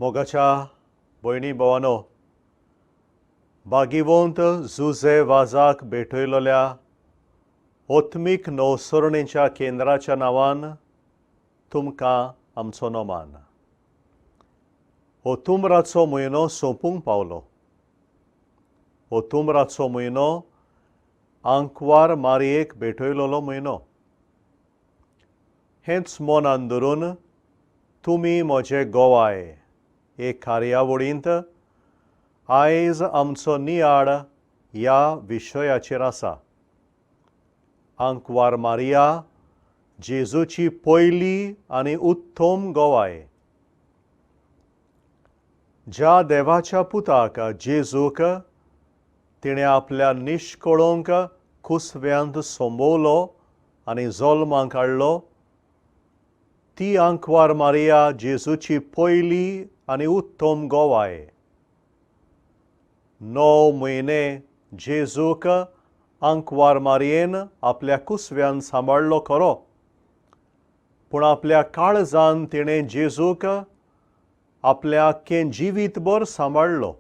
मोगाच्या भयणी भावांनो, बागीवंत जुजे वाजाक भेटयलोल्या ओत्मीक नवसरणेच्या केंद्राच्या नांवान तुमकां आमचो नोमान. ओतुंबराचो म्हयनो सोंपूंक पावलो. ओतुंबराचो म्हयनो आंकवार मारयेक भेटयलोलो म्हयनो. हेंच मनान धरून तुमी म्हजे गोवाय हे कार्यावळींत आयज आमचो नियाळ ह्या विशयाचेर आसा. आंकवार मारिया जेजूची पयली आनी उत्तम गोवाय. ज्या देवाच्या पुताक जेजूक तिणें आपल्या निश्कळोंक कुसव्यांत सोंबवलो आनी जल्माक हाडलो, ती आंकवार मारिया जेजूची पयली आनी उत्तम गोवाय. 9 म्हयने जेजूक आंकवार मारयेन आपल्या कुसव्यान सांबाळलो खरो, पूण आपल्या काळजान तिणें जेजूक आपल्या आख्खें जिवीतभर सांबाळलो.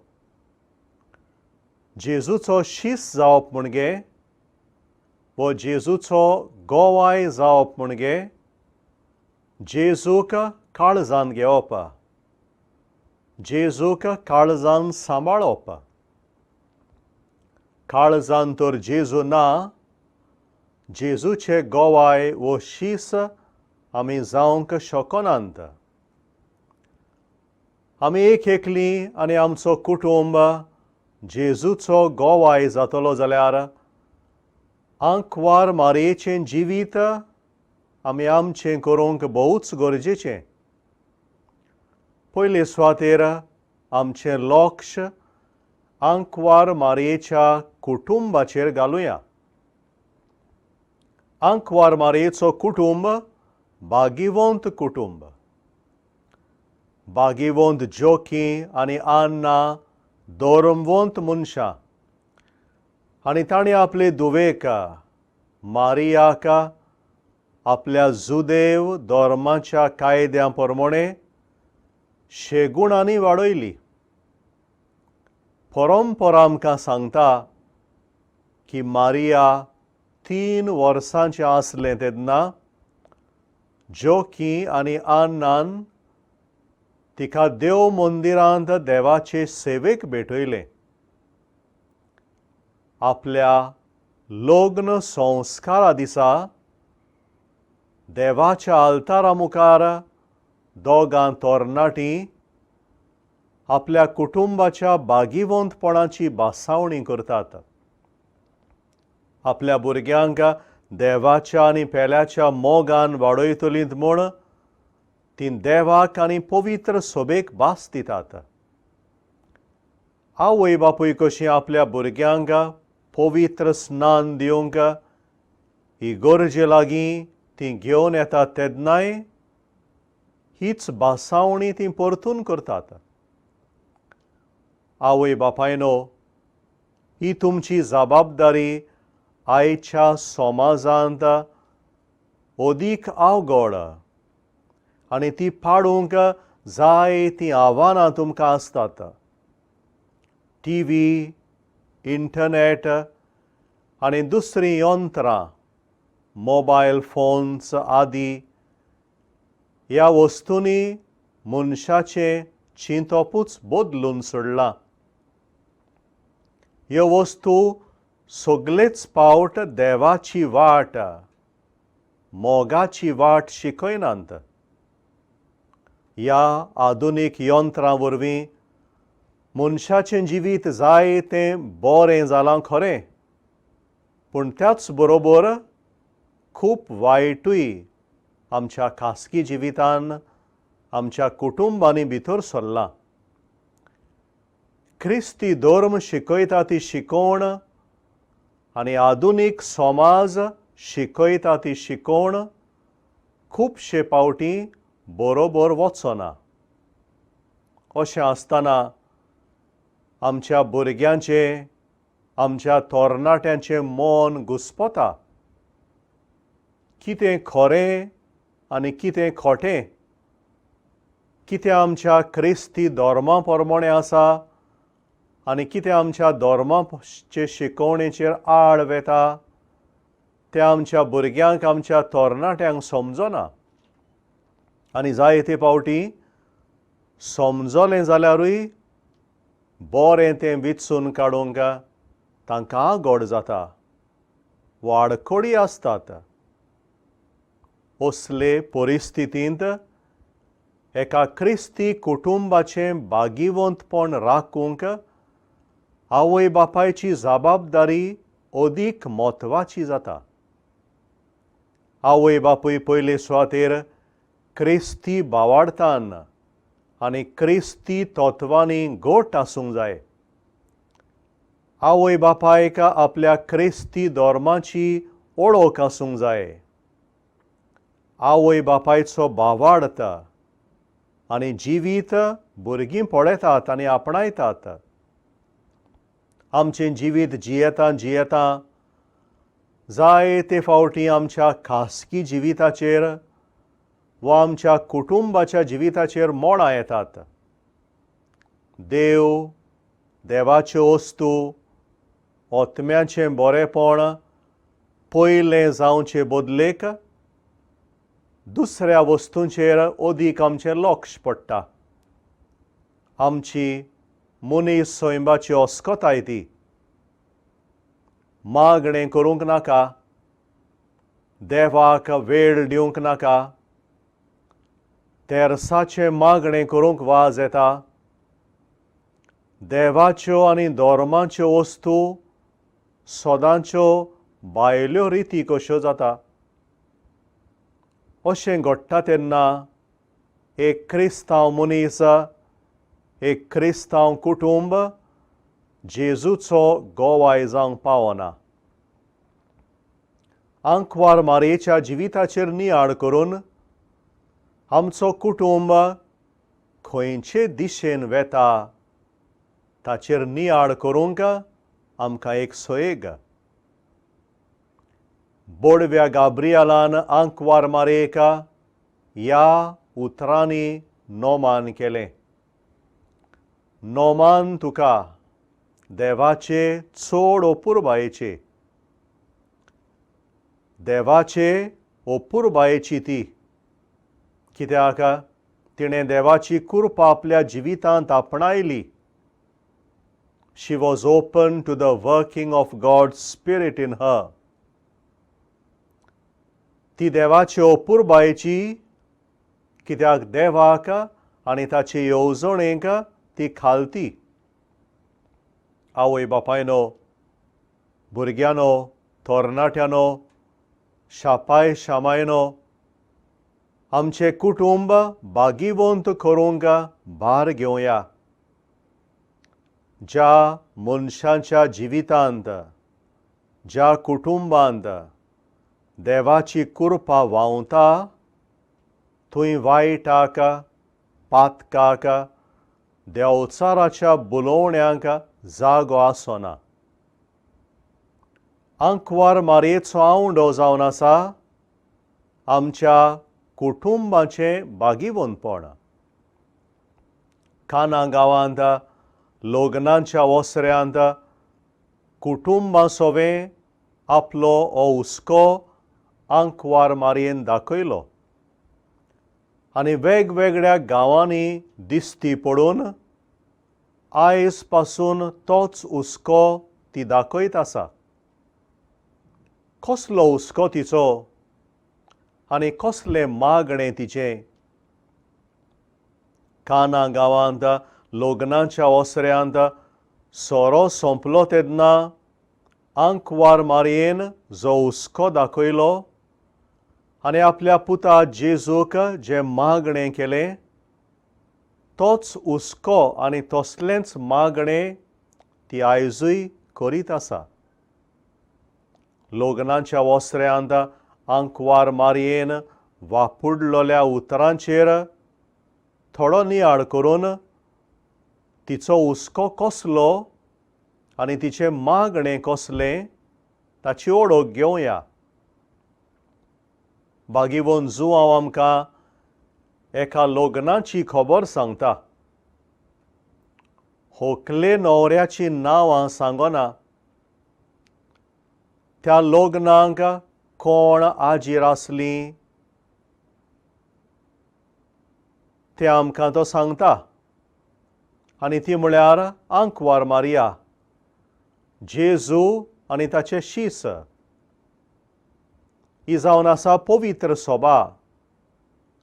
जेजूचो शीस जावप म्हणजे वो जेजूचो गोवाय जावप म्हणजे जेजूक काळजान घेवप, जेजूक काळजान सांबाळप. काळजान तर जेजू ना, जेजूचे गोवाय वो शीस आमी जावंक शकनात. आमी एक एकलीं आनी आमचो कुटुंब जेजूचो गोवाय जातलो जाल्यार आंकवार मारयेचें जिवीत आमी आमचें करूंक भोवूच गरजेचें. पयले सुवातेर आमचें लक्ष आंकवार मारयेच्या कुटुंबाचेर घालुया. आंकवार मारयेचो कुटुंब बागीवंत कुटुंब. बागीवंत जोकी आनी आन्ना धर्मवंत मनशां, आनी ताणें आपले धुवेक मारियाक आपल्या जुदेव धर्माच्या कायद्या प्रमाणें शेगुणांनी वाडयली. परंपरा आमकां सांगता की मारिया 3 वर्सांचें आसलें तेन्ना जोकी आनी आन्नान तिका देव मंदिरांत देवाचे सेवेक भेटयलें. आपल्या लग्न संस्कारा दिसा देवाच्या आल्तारा मुखार दोगां तरणाटीं आपल्या कुटुंबाच्या बागीवंतपणाची बासावणी करतात. आपल्या भुरग्यांक देवाच्या आनी पेल्याच्या मोगान वाडयतलीं म्हूण तीं देवाक आनी पवित्र सोबेक भास दितात. आवय बापूय कशीं आपल्या भुरग्यांक पवित्र स्नान दिवंक ही गरजे लागीं तीं घेवन येतात तेन्नाय हीच बासावणी तीं परतून करतात. आवय बापायनो, ही तुमची जबाबदारी आयच्या समाजांत अदीक अवघड आनी ती पाडूंक जायतीं आव्हानां तुमकां आसतात. टीव्ही, इंटरनेट आनी दुसरीं यंत्रां, मोबायल फोन्स आदी ह्या वस्तूंनी मनशाचें चिंतपूच बदलून सोडलां. ह्यो वस्तू सगळेच पावट देवाची वाट, मोगाची वाट शिकयनात. ह्या आधुनीक यंत्रां वरवीं मनशाचें जिवीत जायतें बरें जालां खरें, पूण त्याच बरोबर खूब वायटूय आमच्या खासगी जिवितान, आमच्या कुटुंबांनी भितर सरलां. ख्रिस्ती धर्म शिकयता ती शिकोवण आनी आधुनीक समाज शिकयता ती शिकोवण खुबशे पावटी बरोबर वचना. अशें आसतना आमच्या भुरग्यांचें, आमच्या तरणाट्यांचें मन घुस्पता. कितें खरें आनी कितें खोटें, कितें आमच्या क्रिस्ती धोर्मा प्रमाणे आसा आनी कितें आमच्या धोर्माचे शिकवणेचेर आड वेता तें आमच्या भुरग्यांक आमच्या तरणाट्यांक समजना. आनी जायते फावटी समजलें जाल्यारूय बरें तें विचून काडूंक तांकां आगोड जाता, वाडखोडी आसतात. असले परिस्थितींत एका क्रिस्ती कुटुंबाचें बागीवंतपण राखूंक आवय बापायची जबाबदारी अदीक म्हत्वाची जाता. आवय बापूय पयले सुवातेर क्रिस्ती भावार्थान आनी क्रिस्ती तत्वांनी घोट आसूंक जाय. आवय बापायक आपल्या क्रिस्ती धर्माची ओळख आसूंक जाय. आवय बापायचो भावार्थ आनी जिवीत भुरगीं पळयतात आनी आपणायतात. आमचें जिवीत जियेता जायते फावटी आमच्या खासगी जिविताचेर वा आमच्या कुटुंबाच्या जिविताचेर मोडां येतात. देव, देवाच्यो वस्तू, ओतम्याचें बरेंपण पयलें जावचे बदलेक दुसऱ्या वस्तूंचेर अदीक आमचें लक्ष पडटा. आमची मनीस सैमाची अस्कोताय ती. मागणें करूंक नाका, देवाक वेळ दिवंक नाका, तेरसाचें मागणें करूंक वाज येता. देवाच्यो आनी धर्माच्यो वस्तू सदांच्यो भायल्यो रिती कश्यो जाता. अशें घडटा तेन्ना एक क्रिस्तांव मनीस, एक क्रिस्तांव कुटुंब जेजूचो गोवाय जावंक पावना. आंकवार मारयेच्या जिविताचेर नियाळ करून आमचो कुटुंब खंयचे दिशेन वेता ताचेर नियाळ करूंक आमकां एक सयेग. बोडव्या गाब्रियलान आंकवार मारयेक ह्या उतरांनी नोमान केलें. नोमान तुका देवाचे चड अपुरबायेचे. देवाचे अपुरबायेची ती. कित्याक तिणें देवाची कृपा आपल्या जिवितांत आपणायली. She was open to the working of God's spirit in her. ती देवाचे अपुरबायेची कित्याक देवाक आनी ताचे येवजणेक ती खालती. आवय बापायनो, भुरग्यानो, तरणाट्यानो, शापाय शामायनो, आमचें कुटुंब बागीवंत करूंक भार घेवया. ज्या मनशांच्या जिवितांत, ज्या कुटुंबांत देवाची कृपा व्हांवता थंय वायटाक, पातकाक, देंवचाराच्या बुलोवण्यांक जागो आसना. आंकवार मारयेचो आवंडो जावन आसा आमच्या कुटुंबाचें बागीवंतपण. काना गांवांत लग्नाच्या ओसऱ्यांत कुटुंबा सोबें आपलो हो हुस्को आंकवार मारयेन दाखयलो आनी वेगवेगळ्या गांवांनी दिश्टी पडून आयज पासून तोच हुस्को ती दाखयत आसा. कसलो हुस्को तिचो आनी कसलें मागणें तिचें. काना गांवांत लग्नाच्या ओसऱ्यांत सोरो सोंपलो तेन्ना आंकवार मारयेन जो हुस्को दाखयलो आनी आपल्या पुता जेजूक जें मागणें केलें तोच हुस्को आनी तसलेंच मागणें ती आयजूय करीत आसा. लग्नाच्या ओसऱ्यांत आंकवार मारयेन वापुडलोल्या उतरांचेर थोडो नियाळ करून तिचो हुस्को कसलो आनी तिचें मागणें कसलें ताची ओळख घेवया. बागीवंत जुवांव आमकां एका लग्नाची खबर सांगता. व्हंकले न्हवऱ्याची नांवां सांगना. त्या लग्नाक कोण हाजीर आसलीं तें आमकां तो सांगता. आनी ती म्हळ्यार आंकवार मारिया, जेजू आनी ताचे शीस. ही जावन आसा पवित्र सोबा.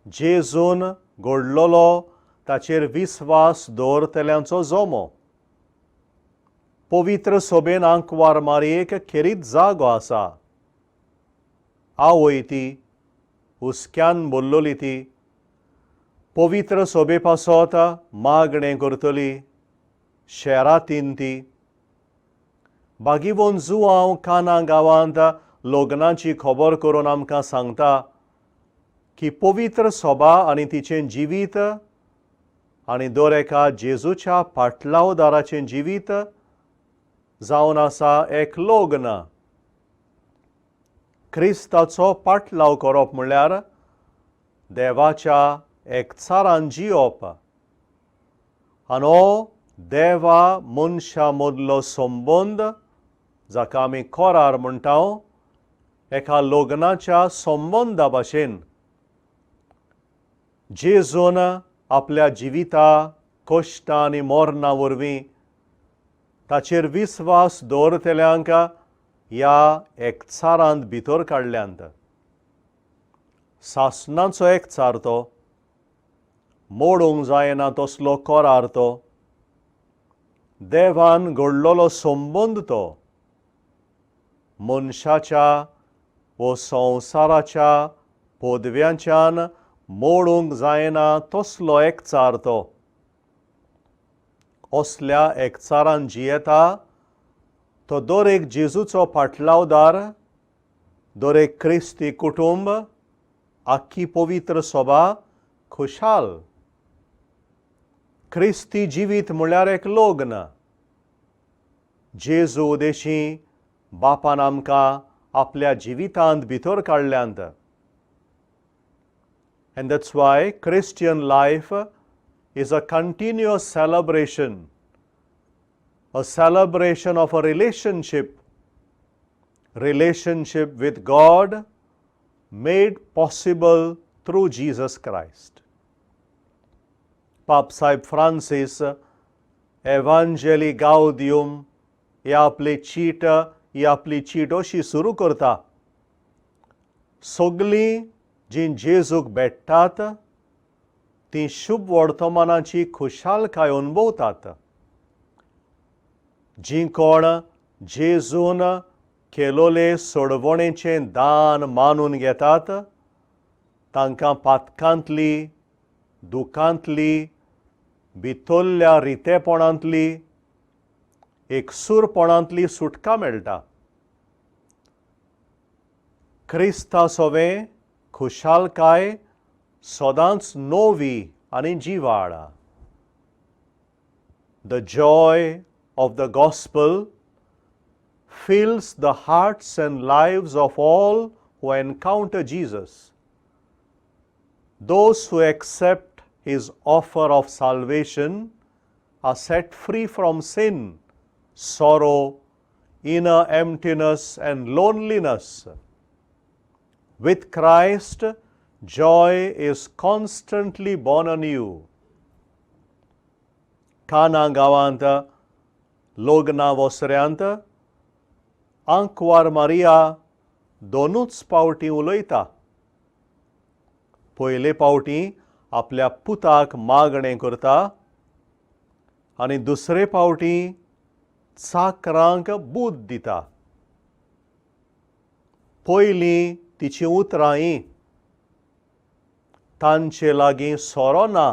जेजून घडलोलो ताचेर विस्वास दवरतल्यांचो जोमो. पवित्र सोबेन आंकवार मारयेक खेरीत जागो आसा. आवय ती, हुस्क्यान भरलोली ती, पवित्र सोबे पासत मागणें करतली, शेरातीन ती. बागीवोन जुआंव काना गांवांत लग्नाची खबर करून आमकां सांगता की पवित्र सोबा आनी तिचें जिवीत आनी दर एका जेजूच्या पाटलावदाराचें जिवीत जावन आसा एक लग्न. क्रिस्ताचो पाटलाव करप म्हणल्यार देवाच्या एकचारान जियोप. आनी हो देवा मनशा मदलो संबंद, जाका आमी कोरार म्हणटा, एका लग्नाच्या संबंदा भाशेन जेजून आपल्या जिविता, कश्टां आनी मरणा वरवीं ताचेर विस्वास दवरतल्यांक ह्या एकचारांत भितर काडल्यांत. सासणाचो एकचार तो, मोडूंक जायना तसलो कोरार तो, देवान घडलोलो संबंद तो, मनशाच्या व संवसाराच्या पदव्यांच्यान मोडूंक जायना तसलो एकचार तो. असल्या एकचारान जियेता तो दर एक जेजूचो पाटलावदार, दर एक क्रिस्ती कुटुंब, आख्खी पवित्र सोबा खुशाल. क्रिस्ती जिवीत म्हळ्यार एक लग्न. जेजू उदेशी बापान आमकां आपल्या जिवितांत भितर काडल्यांत. And that's why Christian life is a continuous celebration, a celebration of a relationship with God made possible through Jesus Christ. Pope Saib Francis Evangelii Gaudium ही आपली चीट अशी सुरू करता. सगळीं जीं जेजूक भेट्टात तीं शुभ वर्तमानाची खुशालकाय अनुभवतात. जीं कोण जेजून केलोले सोडवणेचें दान मानून घेतात तांकां पातकांतली, दुखांतली, भितरल्या रितेपणांतली, एकसूरपणांतली सुटका मेळटा. क्रिस्ता सोबें खुशालकाय सदांच नवी आनी जिवाळ. The joy of the gospel fills the hearts and lives of all who encounter Jesus. Those who accept his offer of salvation are set free from sin, sorrow, inner emptiness and loneliness. With Christ, joy is constantly born anew. काना गांवांत लग्ना वसऱ्यांत आंकवार Maria दोनूच पावटी उलयता. पयले पावटी आपल्या पुताक मागणें करता आनी दुसरे पावटी चाकरांक बूद दिता. पयलीं तिची उतरां हीं, तांचे लागीं सोरो ना.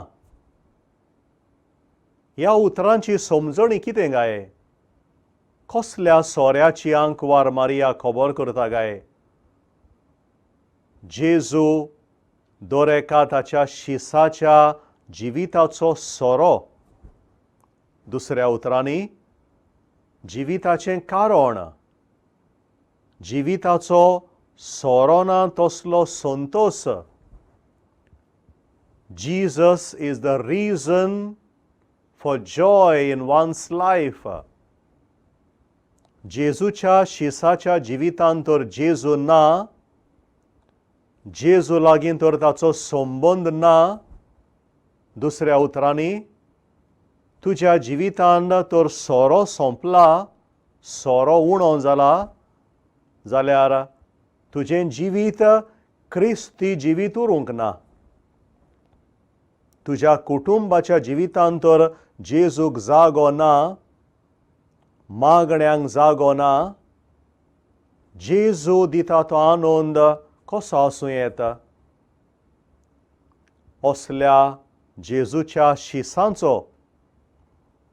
ह्या उतरांची समजणी कितें गाय? कसल्या सोऱ्याची आंकवार मारिया खबर करता गाय? जेजू दर एका ताच्या शिसाच्या जिविताचो सोरो. दुसऱ्या उतरांनी जिविताचें कारण, जिविताचो सोरो ना तसलो Santosh. Jesus is the reason for joy in one's life. जेजूच्या शिसाच्या जिवितांत तर जेजू ना, जेजू लागीं तर ताचो संबंद ना. दुसऱ्या उतरांनी, तुज्या जिवितांत तर सोरो सोंपला, सोरो उणो जाला, जाल्यार तुजें जिवीत क्रिस्ती जिवीत उरूंक ना. तुज्या कुटुंबाच्या जिवितांत तर जेजूक जागो ना, मागण्यांक जागो ना. जेजू दिता तो आनंद कसो आसूं येता? असल्या जेजूच्या शिसांचो,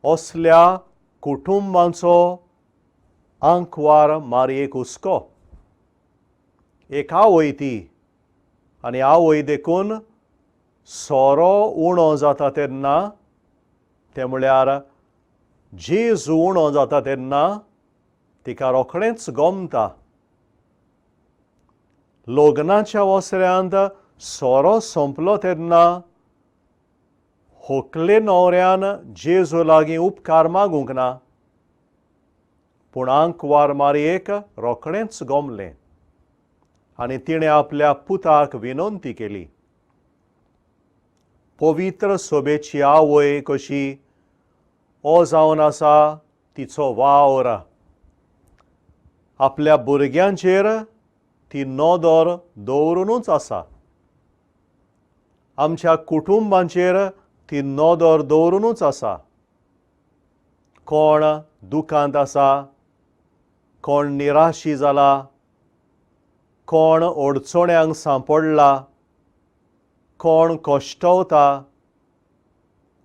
असल्या कुटुंबांचो आंकवार मारयेक हुस्को. एक आवय ती, आनी आवय देखून सोरो उणो जाता तेन्ना, ते म्हळ्यार जेजू उणो जाता तेन्ना तिका रोखडेंच गोमता. लग्नाच्या वसऱ्यांत सोरो सोंपलो तेन्ना व्हंकले न्हवऱ्यान जेजू लागीं उपकार मागूंक ना, पूण आंकवार मारयेक रोखडेंच गोमलें आनी तिणें आपल्या पुताक विनंती केली. पवित्र सोबेची आवय कशी, हो जावन आसा तिचो वावर. आपल्या भुरग्यांचेर ती नदर दवरूनच आसा. आमच्या कुटुंबांचेर ती नदर दवरूनच आसा. कोण दुखांत आसा, कोण निराशी जाला, कोण अडचण्यांक सांपडला, कोण कश्टवता,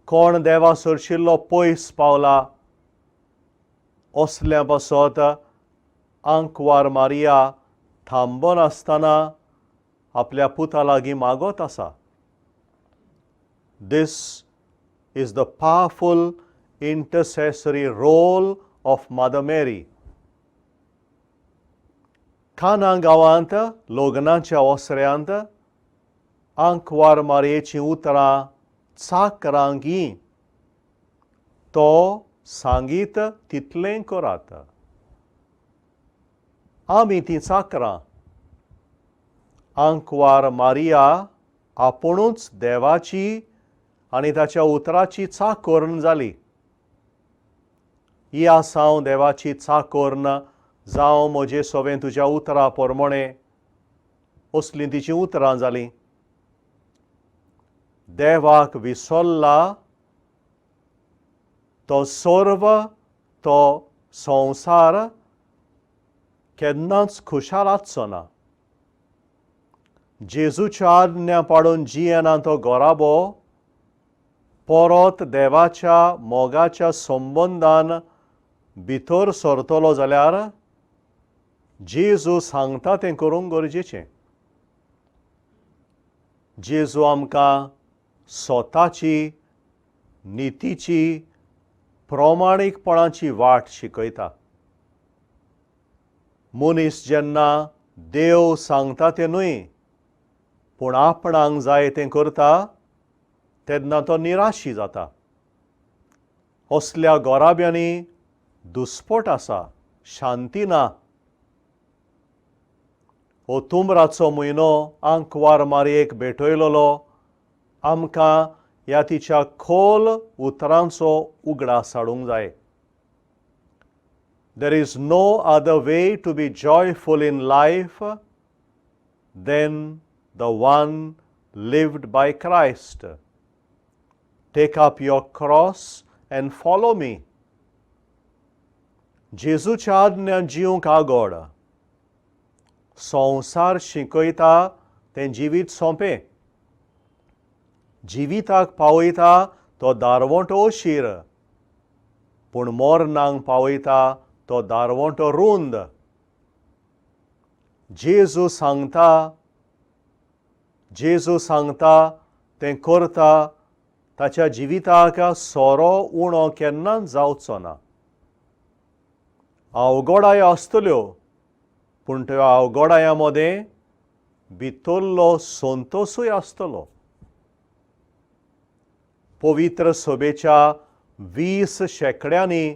कोण देवा सरशिल्लो पयस पावला, असल्या पासत आंकवार मारिया थांबोन आसतना आपल्या पुता लागीं मागत आसा. This is the powerful intercessory role of Mother Mary. काना गांवांत लग्नाच्या ओसऱ्यांत आंकवार मारयेचीं उतरां चाकरांक घी. तो सांगीत तितलें करात. आमी तीं चाकरां. आंकवार मारिया आपुणूच देवाची आनी ताच्या उतराची चाकर्ण जाली. या साव देवाची चाकर्ण जावं म्हजे सोवें तुज्या उतरां पोरमोणें, असलीं तिचीं उतरां जालीं. देवाक विसरला तो सर्व, तो संवसार केन्नाच खुशाल आसचो ना. जेजूच्या आज्ञा पाडून जियेना तो गोराबो परत देवाच्या मोगाच्या संबंदान भितर सरतलो जाल्यार जेजू सांगता तें करूंक गरजेचें. जेजू आमकां स्वताची, नितीची, प्रमाणीकपणाची वाट शिकयता. मनीस जेन्ना देव सांगता तें न्हय, पूण आपणाक जाय तें करता, तेन्ना तो निराशी जाता. असल्या गोराब्यांनी दुस्पट आसा, शांती ना. ओतुंबराचो म्हयनो आंकवार मारयेक भेटयलोलो आमकां ह्या तिच्या खोल उतरांचो उगडास हाडूंक जाय. There is no other way to be joyful in life than the one lived by Christ. Take up your cross and follow me. जेजूच्या आज्ञान जिवंक आगोड. संवसार शिकयता तें जिवीत सोंपें. जिविताक पावयता तो दारवंटो अशीर, पूण मोरनांक पावयता तो दारवंटो रुंद. जेजू सांगता तें करता. ताच्या जिविताक सोरो उणो केन्नाच जावचो ना. अवघडाय आसतल्यो, पूण त्या अवघडाया मदें भितरलो संतोशूय आसतलो. पवित्र सोबेच्या 20 शेंकड्यांनी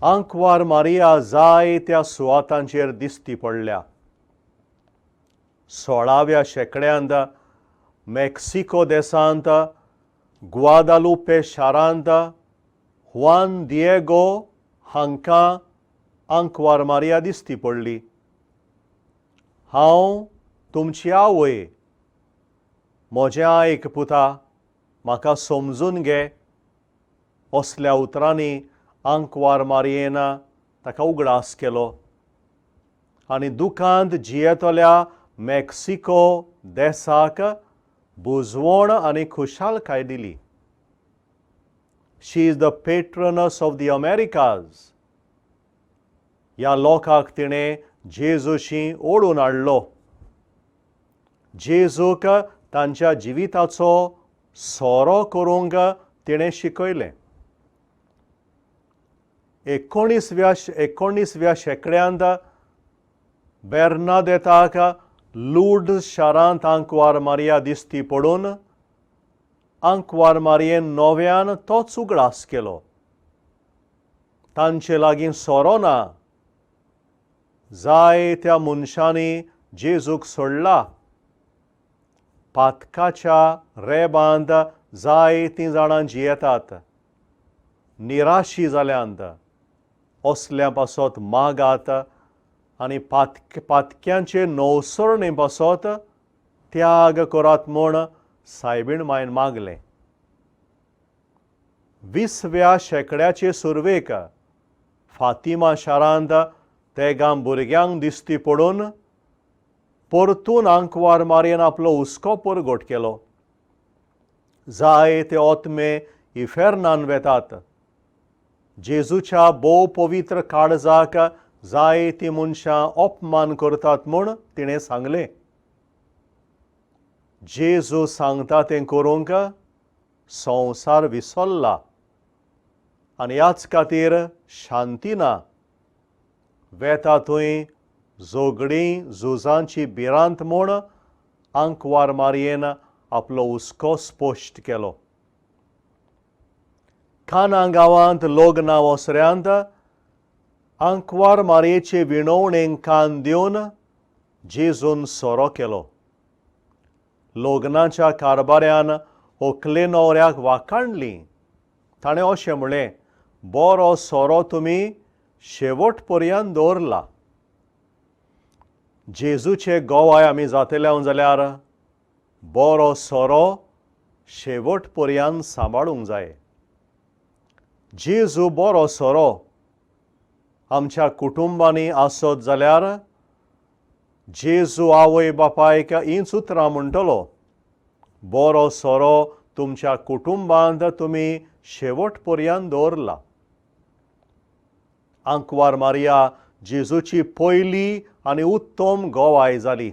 आंकवार मारिया जायत्या सुवातांचेर दिश्टी पडल्या. 16व्या शेंकड्यांत मेक्सिको देशांत ग्वादालुपे शारांत हुआन दिएगो हांकां आंकवार मारिया दिश्टी पडली. हांव तुमची आवय, म्हजें आयक पुता, म्हाका समजून घे, असल्या उतरांनी आंकवार मारयेन ताका उगडास केलो आनी दुखांत जियेतल्या मेक्सिको देशाक बुजवण आनी खुशालकाय दिली. She is the patroness of the Americas. ह्या लोकांक तिणें जेजूशी ओडून हाडलो. जेजूक तांच्या जिविताचो सोरो करूंक तिणें शिकयलें. 19व्या शेंकड्यांत बेर्नादेताक लूर्ड्स शारांत आंकवार मारिया दिश्टी पडून आंकवार मारयेन नव्यान तोच उगडास केलो. तांचे लागीं सोरो ना. जायत्या मनशांनी जेजूक सोडला. पातकाच्या रेबांत जायतीं जाणां जियेतात. निराशी जाल्यांत, असल्या पासत मागात आनी पातक्यांचे नवसरणे पासत त्याग करात म्हूण सायबीण मायन मागलें. 20व्या शेंकड्याचे सुरवेक फातिमा शारांत तेगां भुरग्यांक दिश्टी पडून परतून आंकवार मारयेन आपलो हुस्को परगट केलो. जायते ओतमे इफेर्नान वेतात. जेजूच्या भोव पवित्र काळजाक जायतीं मनशां अपमान करतात म्हूण तिणें सांगलें. जेजू सांगता तें करूंक संवसार विसरला आनी ह्याच खातीर शांती ना. वेता थंय झगडीं झुजांची भिरांत म्हूण आंकवार मारयेन आपलो हुस्को स्पश्ट केलो. काना गांवांत लग्ना ओसऱ्यांत आंकवार मारयेचे विणवणेक कान दिवन जेजून सोरो केलो. लग्नाच्या कारबाऱ्यान व्हंकले न्हवऱ्याक वाखाणली. ताणें अशें म्हणलें, बरो सोरो तुमी शेवट पर्यंत दवरला. जेजूचे गोवाय आमी जातले जाल्यार बरो सोरो शेवट पर्यंत सांबाळूंक जाय. जेजू बरो सोरो आमच्या कुटुंबांनी आसत जाल्यार जेजू आवय बापायक हींच उतरां म्हणटलो. बरो सोरो तुमच्या कुटुंबांत तुमी शेवट पर्यंत दवरला. आंकवार मारिया जेजूची पयली आनी उत्तम गोवाय जाली.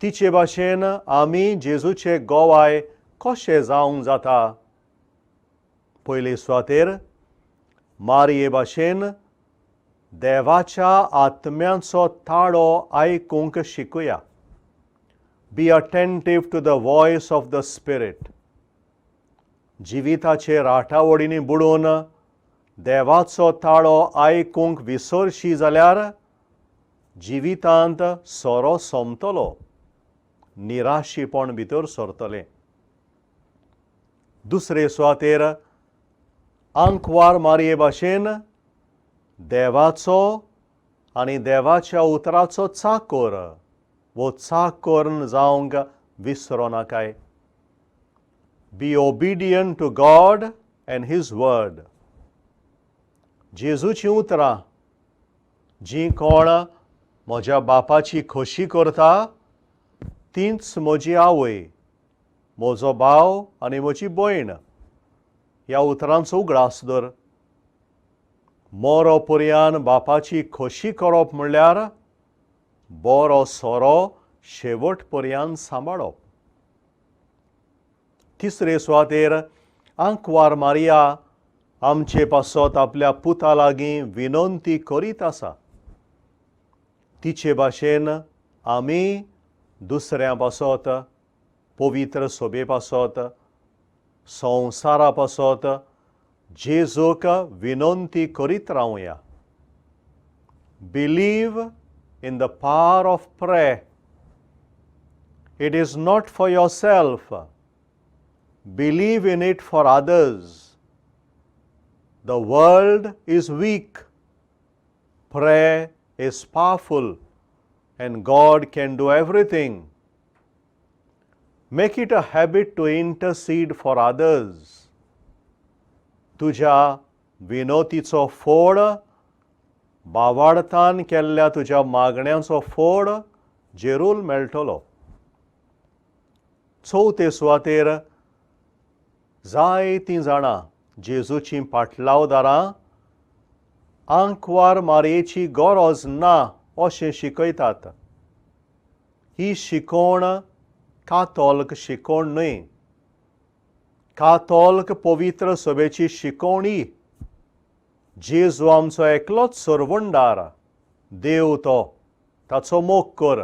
तिचे भाशेन आमी जेजूचे गोवाय कशे जावंक जाता? पयले सुवातेर मारये भाशेन देवाच्या आत्म्याचो ताळो आयकूंक शिकुया. Be attentive to the voice of the spirit. जिविताचे राठावडींनी बुडून देवाचो ताळो आयकूंक विसरशी जाल्यार जिवितांत सोरो सोंपतलो. निराशीपण भितर सरतलें. दुसरे सुवातेर आंकवार मारये भाशेन देवाचो आनी देवाच्या उतराचो चाकर वो चाकर जावंक विसरो नाकाय. Be obedient to God and his word. जेजूची उतरां जीं कोण म्हज्या बापाची खोशी करता तींच म्हजी आवय, म्हजो भाव आनी म्हजी भयण. ह्या उतरांचो उगडास धर. मोरो पर्यंत बापाची खोशी करप म्हणल्यार बरो सोरो शेवट पर्यंत सांबाळप. तिसरे सुवातेर आंकवार मारिया आमचे पासत आपल्या पुता लागीं विनंती करीत आसा. तिचे भाशेन आमी दुसऱ्यां पासत पवित्र सोबे पासत संवसारा पासत जेजूक विनंती करीत रावया. Believe in the power of prayer. It is not for yourself. Believe in it for others. The world is weak. Prayer is powerful, and God can do everything. Make it a habit to intercede for others. तुज्या विनोतीचो फोड, बावार्थान केल्ल्या तुज्या मागण्यांचो फोड जेरूल मेळटलो. चवथे सुवातेर जायतीं जाणां जेजूची पाटलावदारां आंकवार मारयेची गरज ना अशें शिकयतात. ही शिकोवण कातोल्क शिकोवण न्हय. कातोल्क पवित्र सभेची शिकोवणी. जेजू आमचो एकलोच सर्वंडार. देव तो, ताचो मोग कर.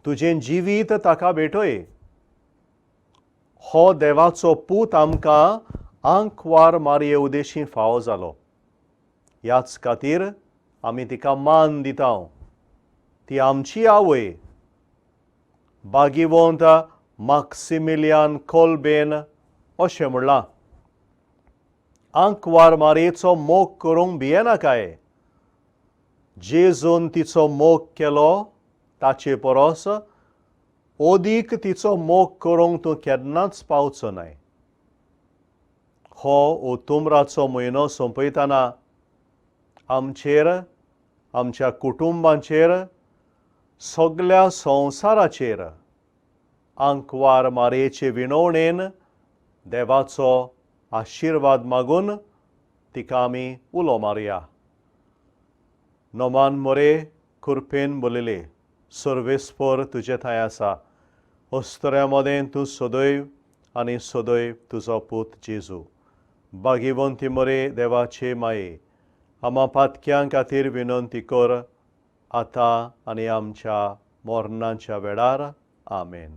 तुजें जिवीत ताका भेटय. हो देवाचो पूत आमकां आंकवार मारये उदेशी फावो जालो. ह्याच खातीर आमी तिका मान दिता. ती आमची आवय. भागिवंत मॅक्सिमिलियान कोल्बेन अशें म्हणलां, आंकवार मारयेचो मोग करूंक भियेनाकाय. जेजून तिचो मोग केलो ताचे परस ओदीक तिचो मोग करूंक तूं केन्नाच पावचो नाय. हो ओतुंबराचो म्हयनो सोंपयतना आमचेर, आमच्या कुटुंबांचेर, सगळ्या संवसाराचेर आंकवार मारयेचे विनवणेन देवाचो आशिर्वाद मागून तिका आमी उलो मारया. नोमान मोरे कृपेन बोलिले, सर्वेस्पर तुजे थंय आसा. अस्तऱ्या मदें तूं सदैव आनी सदैव तुजो पूत जेजू. भागिवंती मोरे देवाचे माये, आमा पातक्यां खातीर विनंती कर, आतां आनी आमच्या मरणाच्या वेळार. आमेन.